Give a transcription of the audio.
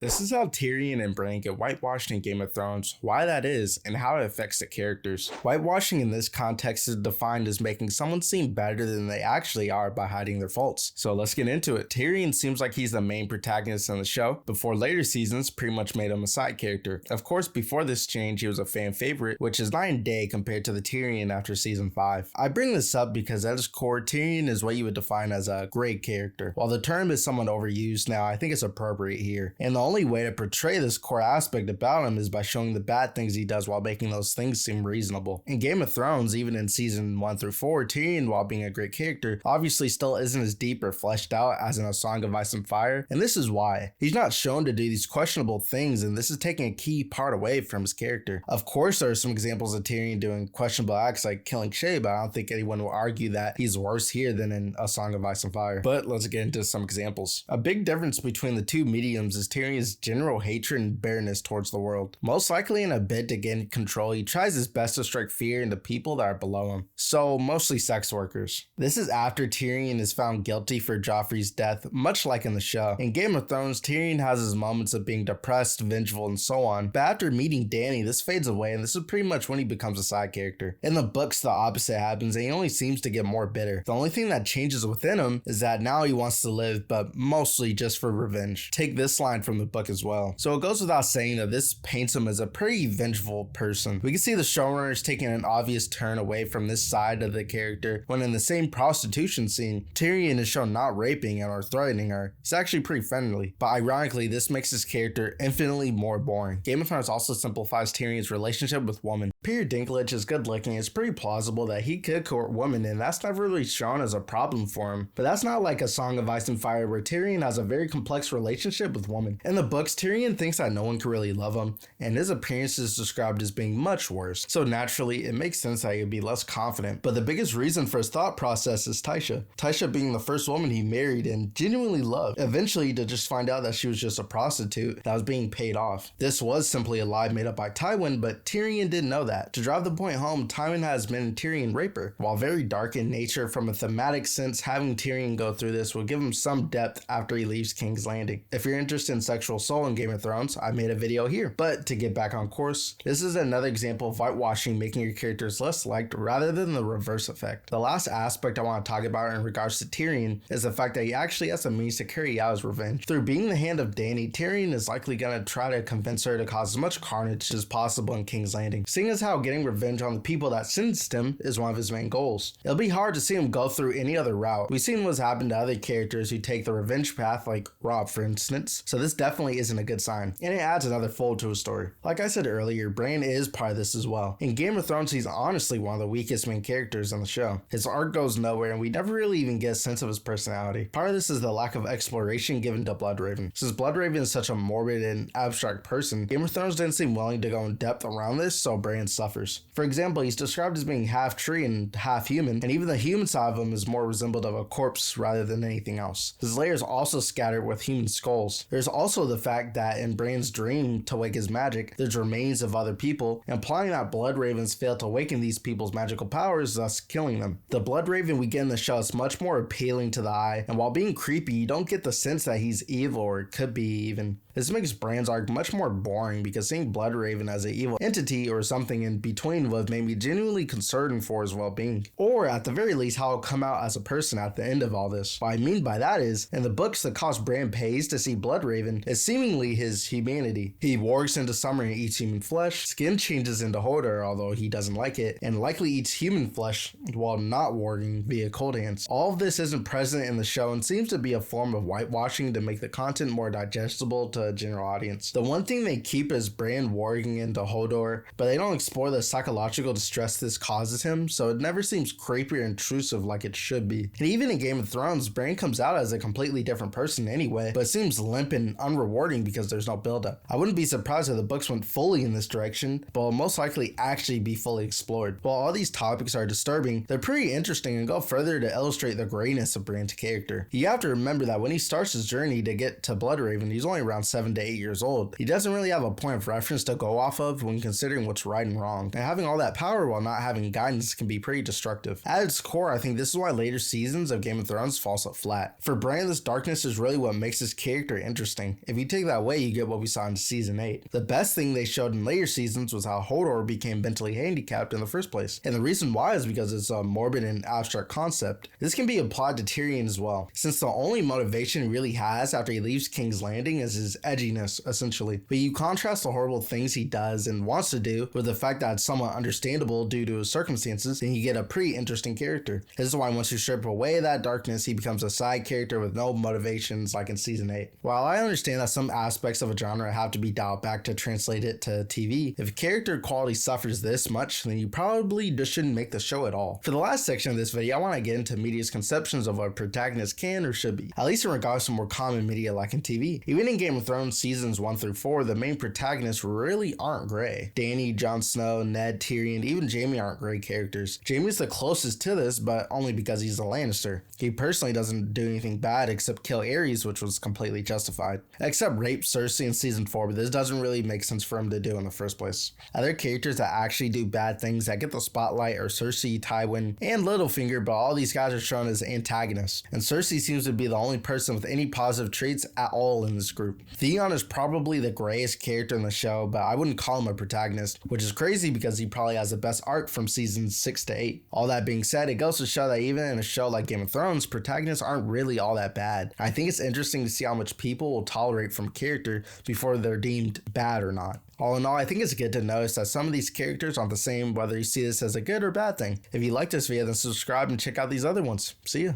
This is how Tyrion and Bran get whitewashed in Game of Thrones, why that is, and how it affects the characters. Whitewashing in this context is defined as making someone seem better than they actually are by hiding their faults. So let's get into it. Tyrion seems like he's the main protagonist in the show, before later seasons pretty much made him a side character. Of course, before this change, he was a fan favorite, which is night and day compared to the Tyrion after season 5. I bring this up because at its core, Tyrion is what you would define as a great character. While the term is somewhat overused now, I think it's appropriate here. And the only way to portray this core aspect about him is by showing the bad things he does while making those things seem reasonable. In Game of Thrones, even in season 1 through 4, Tyrion, while being a great character, obviously still isn't as deep or fleshed out as in A Song of Ice and Fire, and this is why. He's not shown to do these questionable things, and this is taking a key part away from his character. Of course, there are some examples of Tyrion doing questionable acts like killing Shay, but I don't think anyone will argue that he's worse here than in A Song of Ice and Fire. But let's get into some examples. A big difference between the two mediums is Tyrion's general hatred and bitterness towards the world. Most likely in a bid to gain control, he tries his best to strike fear into people that are below him. So, mostly sex workers. This is after Tyrion is found guilty for Joffrey's death, much like in the show. In Game of Thrones, Tyrion has his moments of being depressed, vengeful, and so on, but after meeting Dany, this fades away, and this is pretty much when he becomes a side character. In the books, the opposite happens, and he only seems to get more bitter. The only thing that changes within him is that now he wants to live, but mostly just for revenge. Take this line from the book as well. So it goes without saying that this paints him as a pretty vengeful person. We can see the showrunners taking an obvious turn away from this side of the character when in the same prostitution scene, Tyrion is shown not raping or threatening her. He's actually pretty friendly, but ironically this makes his character infinitely more boring. Game of Thrones also simplifies Tyrion's relationship with women. Peter Dinklage is good looking. It's pretty plausible that he could court women, and that's never really shown as a problem for him. But that's not like A Song of Ice and Fire where Tyrion has a very complex relationship with women. In the books, Tyrion thinks that no one can really love him, and his appearance is described as being much worse. So naturally, it makes sense that he would be less confident. But the biggest reason for his thought process is Tysha. Tysha being the first woman he married and genuinely loved, eventually to just find out that she was just a prostitute that was being paid off. This was simply a lie made up by Tywin, but Tyrion didn't know that. To drive the point home, Tywin has been Tyrion raper. While very dark in nature from a thematic sense, having Tyrion go through this will give him some depth after he leaves King's Landing. If you're interested in sexual soul in Game of Thrones, I made a video here. But to get back on course, this is another example of whitewashing making your characters less liked rather than the reverse effect. The last aspect I want to talk about in regards to Tyrion is the fact that he actually has a means to carry out his revenge. Through being the hand of Dany, Tyrion is likely going to try to convince her to cause as much carnage as possible in King's Landing, seeing as how getting revenge on the people that sentenced him is one of his main goals. It'll be hard to see him go through any other route. We've seen what's happened to other characters who take the revenge path, like Robb for instance, so this definitely isn't a good sign, and it adds another fold to his story. Like I said earlier, Bran is part of this as well. In Game of Thrones, he's honestly one of the weakest main characters in the show. His arc goes nowhere, and we never really even get a sense of his personality. Part of this is the lack of exploration given to Bloodraven. Since Bloodraven is such a morbid and abstract person, Game of Thrones didn't seem willing to go in depth around this, so Bran suffers. For example, he's described as being half tree and half human, and even the human side of him is more resembled of a corpse rather than anything else. His lair is also scattered with human skulls. There's also the fact that in Bran's dream to wake his magic, there's remains of other people, implying that Bloodravens failed to awaken these people's magical powers, thus killing them. The Bloodraven we get in the show is much more appealing to the eye, and while being creepy, you don't get the sense that he's evil or could be even. This makes Bran's arc much more boring because seeing Bloodraven as an evil entity or something in between would make me genuinely concerned for his well-being. Or at the very least, how he'll come out as a person at the end of all this. What I mean by that is, in the books, the cost Bran pays to see Bloodraven is seemingly his humanity. He wargs into summer and eats human flesh, skin changes into Hodor although he doesn't like it, and likely eats human flesh while not warging via cold hands. All of this isn't present in the show and seems to be a form of whitewashing to make the content more digestible to a general audience. The one thing they keep is Bran warging into Hodor, but they don't explore the psychological distress this causes him, so it never seems creepy or intrusive like it should be. And even in Game of Thrones, Bran comes out as a completely different person anyway, but it seems limp and unrewarding because there's no build-up. I wouldn't be surprised if the books went fully in this direction, but will most likely actually be fully explored. While all these topics are disturbing, they're pretty interesting and go further to illustrate the greatness of Bran's character. You have to remember that when he starts his journey to get to Bloodraven, he's only around 7 to 8 years old. He doesn't really have a point of reference to go off of when considering what's right and wrong, and having all that power while not having guidance can be pretty destructive. At its core, I think this is why later seasons of Game of Thrones fall so flat. For Bran, this darkness is really what makes his character interesting. If you take that away, you get what we saw in season 8. The best thing they showed in later seasons was how Hodor became mentally handicapped in the first place, and the reason why is because it's a morbid and abstract concept. This can be applied to Tyrion as well, since the only motivation he really has after he leaves King's Landing is his edginess, essentially. But you contrast the horrible things he does and wants to do with the fact that it's somewhat understandable due to his circumstances, and you get a pretty interesting character. This is why once you strip away that darkness, he becomes a side character with no motivations like in season 8. While I understand that some aspects of a genre have to be dialed back to translate it to TV, if character quality suffers this much, then you probably just shouldn't make the show at all. For the last section of this video, I want to get into media's conceptions of what a protagonist can or should be, at least in regards to more common media like in TV. Even in Game of Thrones seasons 1 through 4, the main protagonists really aren't gray. Dany, Jon Snow, Ned, Tyrion, even Jaime aren't gray characters. Jaime's the closest to this, but only because he's a Lannister. He personally doesn't do anything bad except kill Aerys, which was completely justified. Except rape Cersei in season 4, but this doesn't really make sense for him to do in the first place. Other characters that actually do bad things that get the spotlight are Cersei, Tywin, and Littlefinger, but all these guys are shown as antagonists, and Cersei seems to be the only person with any positive traits at all in this group. Theon is probably the grayest character in the show, but I wouldn't call him a protagonist, which is crazy because he probably has the best arc from seasons 6 to 8. All that being said, it goes to show that even in a show like Game of Thrones, protagonists aren't really all that bad. I think it's interesting to see how much people will tolerate from a character before they're deemed bad or not. All in all, I think it's good to notice that some of these characters aren't the same whether you see this as a good or bad thing. If you like this video, then subscribe and check out these other ones. See ya.